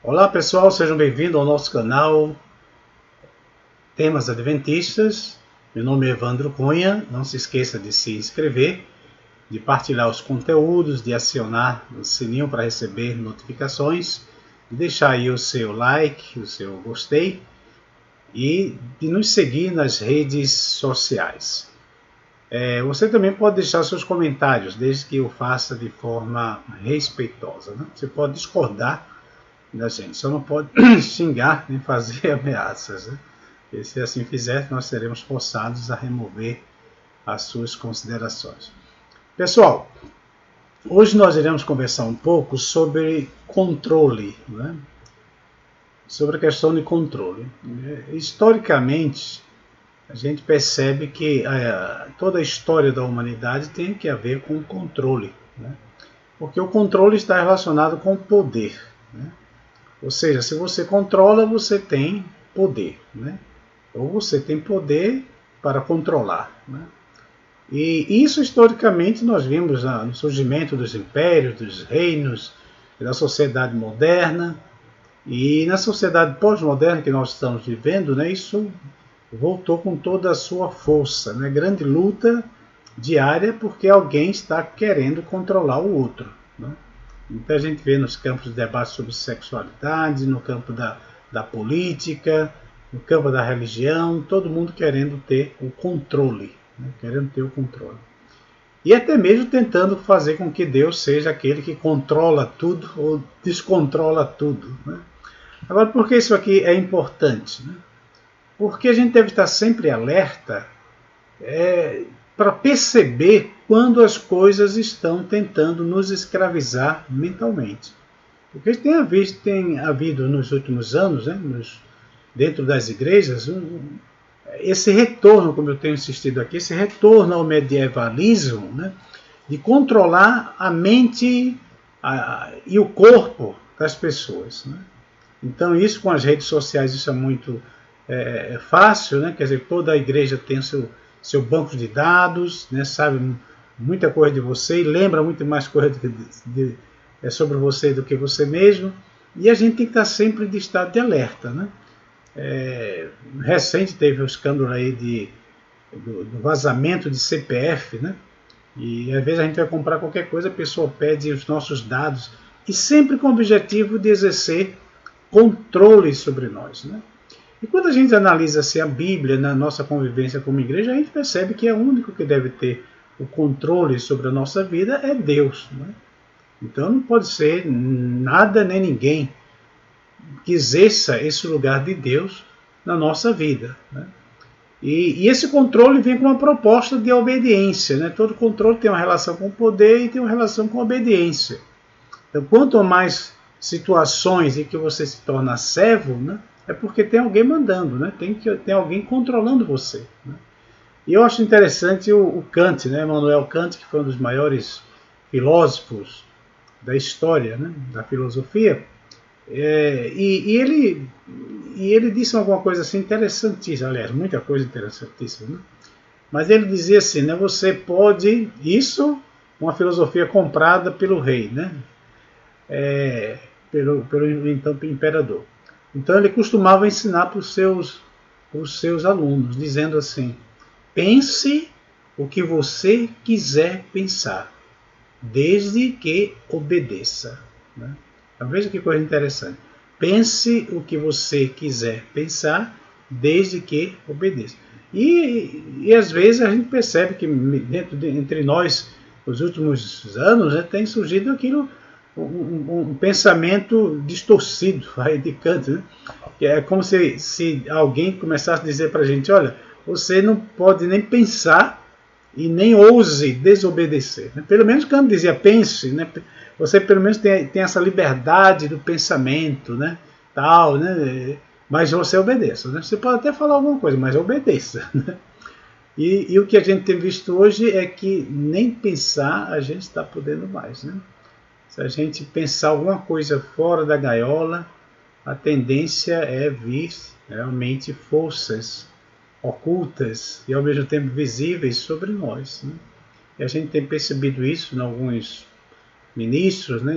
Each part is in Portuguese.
Olá pessoal, sejam bem-vindos ao nosso canal Temas Adventistas. Meu nome é Evandro Cunha. Não se esqueça de se inscrever, de partilhar os conteúdos, de acionar o sininho para receber notificações, de deixar aí o seu like, o seu gostei e de nos seguir nas redes sociais. Você também pode deixar seus comentários, desde que o faça de forma respeitosa, né? Você pode discordar da gente, só não pode xingar nem fazer ameaças, né? E se assim fizer, nós seremos forçados a remover as suas considerações. Pessoal, hoje nós iremos conversar um pouco sobre controle, né? Sobre a questão de controle. Historicamente, a gente percebe que toda a história da humanidade tem que ver com controle, né? Porque o controle está relacionado com o poder, né? Ou seja, se você controla, você tem poder, né? Ou você tem poder para controlar, né? E isso historicamente nós vimos no surgimento dos impérios, dos reinos, da sociedade moderna. E na sociedade pós-moderna que nós estamos vivendo, né, isso voltou com toda a sua força, né? Grande luta diária porque alguém está querendo controlar o outro, né? Então a gente vê nos campos de debate sobre sexualidade, no campo da política, no campo da religião, todo mundo querendo ter o controle, né? Querendo ter o controle. E até mesmo tentando fazer com que Deus seja aquele que controla tudo ou descontrola tudo, né? Agora, por que isso aqui é importante, né? Porque a gente deve estar sempre alerta para perceber quando as coisas estão tentando nos escravizar mentalmente. Porque tem havido nos últimos anos, né, dentro das igrejas, esse retorno, como eu tenho insistido aqui, esse retorno ao medievalismo, né, de controlar a mente e o corpo das pessoas, né? Então isso com as redes sociais isso é muito fácil, né? Quer dizer, toda a igreja tem o seu banco de dados, né? Sabe muita coisa de você e lembra muito mais coisa sobre você do que você mesmo. E a gente tem que estar sempre de estado de alerta, né? Recente teve o escândalo aí do vazamento de CPF, né? E às vezes a gente vai comprar qualquer coisa, a pessoa pede os nossos dados e sempre com o objetivo de exercer controle sobre nós, né? E quando a gente analisa assim, a Bíblia na nossa convivência como igreja, a gente percebe que o único que deve ter o controle sobre a nossa vida é Deus, né? Então não pode ser nada nem ninguém que exerça esse lugar de Deus na nossa vida, né? E esse controle vem com uma proposta de obediência, né? Todo controle tem uma relação com o poder e tem uma relação com a obediência. Então, quanto mais situações em que você se torna servo, né, é porque tem alguém mandando, né? Tem alguém controlando você, né? E eu acho interessante o Kant, né? Immanuel Kant, que foi um dos maiores filósofos da história, né, da filosofia, e ele disse alguma coisa assim interessantíssima, aliás, muita coisa interessantíssima, né? Mas ele dizia assim, né? Você pode, isso, uma filosofia comprada pelo rei, né? Pelo então imperador. Então ele costumava ensinar para os seus alunos, dizendo assim: pense o que você quiser pensar, desde que obedeça, né? Então veja que coisa interessante. Pense o que você quiser pensar, desde que obedeça. E às vezes a gente percebe que entre nós, nos últimos anos, né, tem surgido aquilo, um pensamento distorcido aí de Kant, né? Que é como se alguém começasse a dizer para a gente: olha, você não pode nem pensar e nem ouse desobedecer, né? Pelo menos Kant dizia: pense, né? Você pelo menos tem essa liberdade do pensamento, né? Tal, né? Mas você obedeça, né? Você pode até falar alguma coisa, mas obedeça, né? E o que a gente tem visto hoje é que nem pensar a gente está podendo mais, né? Se a gente pensar alguma coisa fora da gaiola, a tendência é vir realmente forças ocultas e ao mesmo tempo visíveis sobre nós, né? E a gente tem percebido isso em alguns ministros, né?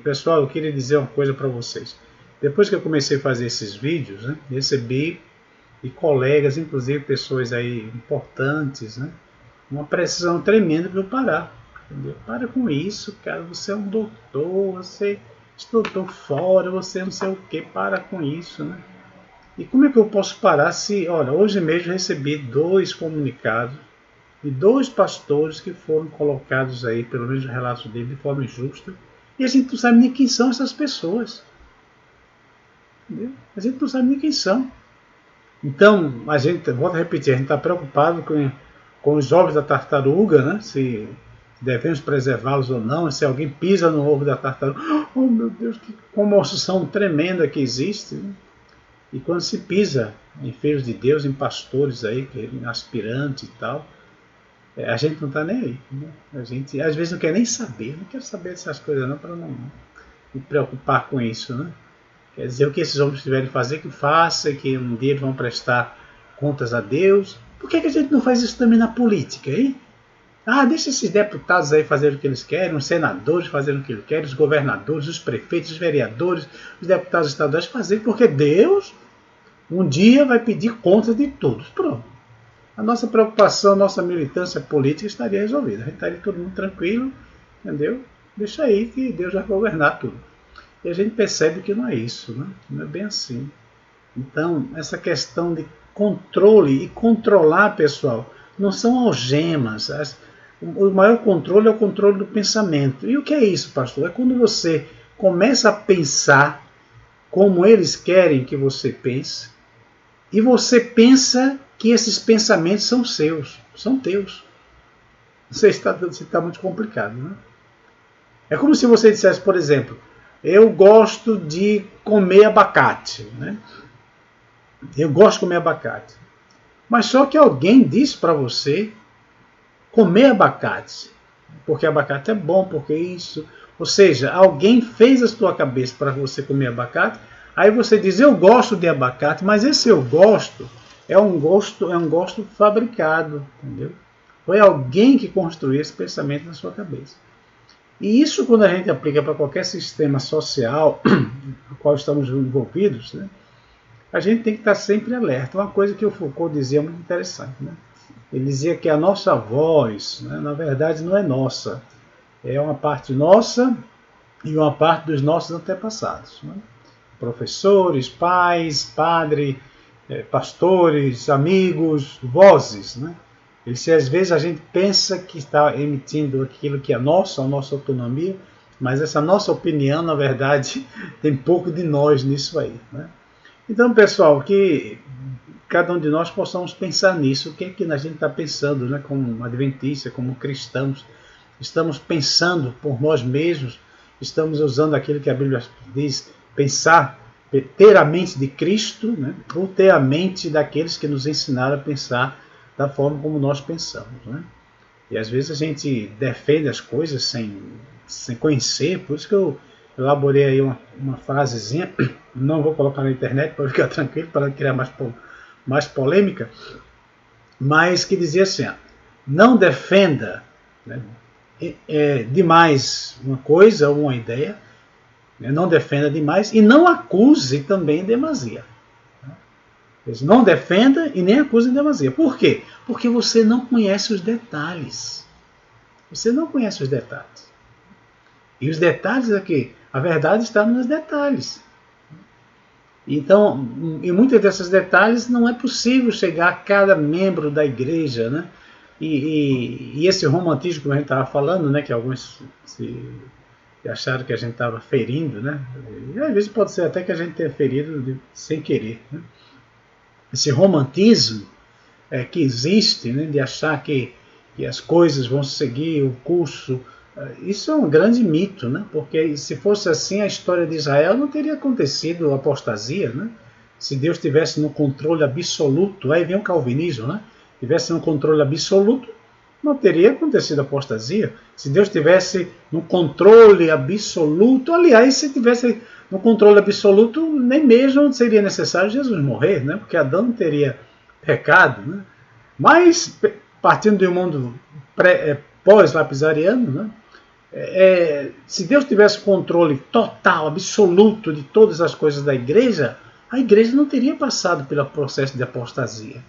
Pessoal, eu queria dizer uma coisa para vocês. depois que eu comecei a fazer esses vídeos, né, recebi de colegas, inclusive pessoas aí importantes, né, uma pressão tremenda para eu parar. Entendeu? Para com isso, cara, você é um doutor, você estudou fora, você não sei o que, para com isso, né? E como é que eu posso parar se, olha, hoje mesmo recebi 2 comunicados de 2 pastores que foram colocados aí, pelo menos no relato dele, de forma injusta, e a gente não sabe nem quem são essas pessoas. Entendeu? A gente não sabe nem quem são. Então, a gente, volto a repetir, a gente está preocupado com os ovos da tartaruga, né? Se devemos preservá-los ou não, se alguém pisa no ovo da tartaruga. Oh, meu Deus, que comoção tremenda que existe. Né? E quando se pisa em filhos de Deus, em pastores aí, em aspirantes e tal, a gente não está nem aí. Né? A gente às vezes não quer nem saber, não quero saber dessas coisas não, para não me preocupar com isso. Né? Quer dizer, o que esses homens tiverem que fazer, que faça, que um dia eles vão prestar contas a Deus. Por que a gente não faz isso também na política, hein? Ah, deixa esses deputados aí fazerem o que eles querem, os senadores fazerem o que eles querem, os governadores, os prefeitos, os vereadores, os deputados estaduais fazerem, porque Deus um dia vai pedir contas de todos. Pronto. A nossa preocupação, a nossa militância política estaria resolvida. A gente estaria todo mundo tranquilo, entendeu? Deixa aí que Deus vai governar tudo. E a gente percebe que não é isso, né? Não é bem assim. Então, essa questão de controle e controlar, pessoal, não são algemas. O maior controle é o controle do pensamento. E o que é isso, pastor? É quando você começa a pensar como eles querem que você pense, e você pensa que esses pensamentos são seus, são teus. Você está muito complicado, né? É como se você dissesse, por exemplo, eu gosto de comer abacate, né? Eu gosto de comer abacate. Mas só que alguém disse para você comer abacate, porque abacate é bom, porque isso. Ou seja, alguém fez a sua cabeça para você comer abacate, aí você diz, eu gosto de abacate, mas esse eu gosto é um gosto fabricado, entendeu? Foi alguém que construiu esse pensamento na sua cabeça. E isso, quando a gente aplica para qualquer sistema social no qual estamos envolvidos, né, a gente tem que estar sempre alerta. Uma coisa que o Foucault dizia muito interessante. Né? Ele dizia que a nossa voz, né, na verdade, não é nossa. É uma parte nossa e uma parte dos nossos antepassados. Né? Professores, pais, padres, pastores, amigos, vozes. Né? E se às vezes a gente pensa que está emitindo aquilo que é nosso, a nossa autonomia, mas essa nossa opinião, na verdade, tem pouco de nós nisso aí. Né? Então, pessoal, que cada um de nós possamos pensar nisso. O que é que a gente está pensando, né? Como adventista, como cristãos? Estamos pensando por nós mesmos? Estamos usando aquilo que a Bíblia diz, pensar, ter a mente de Cristo, né? Ou ter a mente daqueles que nos ensinaram a pensar da forma como nós pensamos, né? E às vezes a gente defende as coisas sem conhecer, por isso que eu elaborei aí uma frasezinha, não vou colocar na internet para ficar tranquilo, para criar mais polêmica, mas que dizia assim, não defenda, né, demais uma coisa ou uma ideia, né, não defenda demais e não acuse também em demasia. Não defenda e nem acuse em demasia. Por quê? Porque você não conhece os detalhes. Você não conhece os detalhes. E os detalhes aqui, a verdade está nos detalhes. Então, em muitos desses detalhes não é possível chegar a cada membro da igreja, né? E esse romantismo que a gente estava falando, né? Que alguns acharam que a gente estava ferindo, né? E às vezes pode ser até que a gente tenha ferido sem querer, né? Esse romantismo que existe, né, de achar que as coisas vão seguir o curso, isso é um grande mito, né? Porque se fosse assim, a história de Israel não teria acontecido apostasia, né? Se Deus tivesse no controle absoluto, aí vem o calvinismo, né? Tivesse no controle absoluto, não teria acontecido apostasia. Se Deus tivesse no controle absoluto, aliás, se tivesse no controle absoluto, nem mesmo seria necessário Jesus morrer, né? Porque Adão não teria pecado, né? Mas, partindo de um mundo pós-lapsariano, né? se Deus tivesse controle total, absoluto de todas as coisas da igreja, a igreja não teria passado pelo processo de apostasia.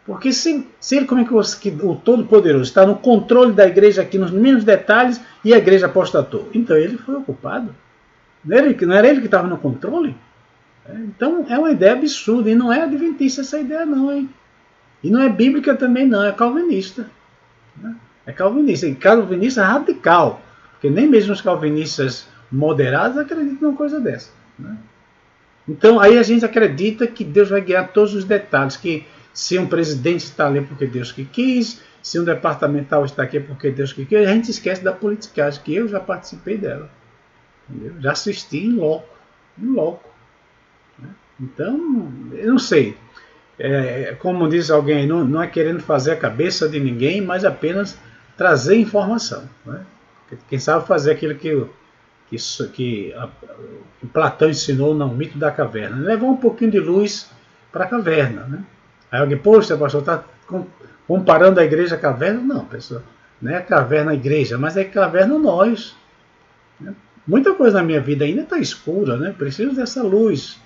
Porque se ele, como é que o Todo-Poderoso está no controle da igreja aqui nos mínimos detalhes e a igreja apostatou? Então ele foi ocupado. Não era ele que estava no controle? Então é uma ideia absurda. E não é adventista essa ideia não, hein? E não é bíblica também não, é calvinista. É calvinista. E calvinista radical. Porque nem mesmo os calvinistas moderados acreditam numa coisa dessa. Então aí a gente acredita que Deus vai guiar todos os detalhes. Que se um presidente está ali porque Deus que quis, se um departamental está aqui porque Deus que quis, a gente esquece da politicagem, que eu já participei dela. Entendeu? Já assisti em loco. Então, eu não sei. Como diz alguém, não é querendo fazer a cabeça de ninguém, mas apenas trazer informação. Né? Quem sabe fazer aquilo que Platão ensinou no mito da caverna. Levar um pouquinho de luz para a caverna. Né? Aí alguém, poxa, pastor, está comparando a igreja à caverna? Não, pessoal. Não é a caverna a igreja, mas é a caverna nós. Né? Muita coisa na minha vida ainda está escura, né? Preciso dessa luz.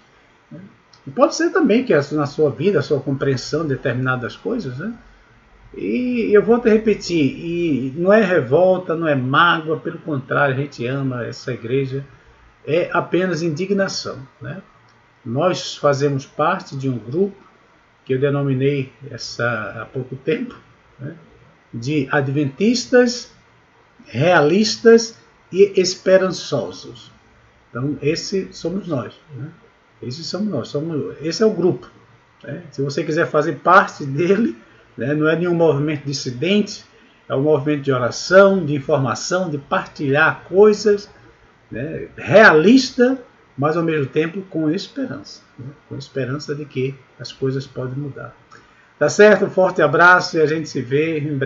Né? E pode ser também que na sua vida, a sua compreensão de determinadas coisas, né? E eu vou te repetir, e não é revolta, não é mágoa, pelo contrário, a gente ama essa igreja, é apenas indignação. Né? Nós fazemos parte de um grupo que eu denominei há pouco tempo, né, de adventistas, realistas e esperançosos. Então, esse somos nós. Né? Esse é o grupo. Né? Se você quiser fazer parte dele, né, não é nenhum movimento dissidente, é um movimento de oração, de informação, de partilhar coisas, né, realista, mas ao mesmo tempo com esperança. Né? Com esperança de que as coisas podem mudar. Tá certo? Um forte abraço e a gente se vê em breve.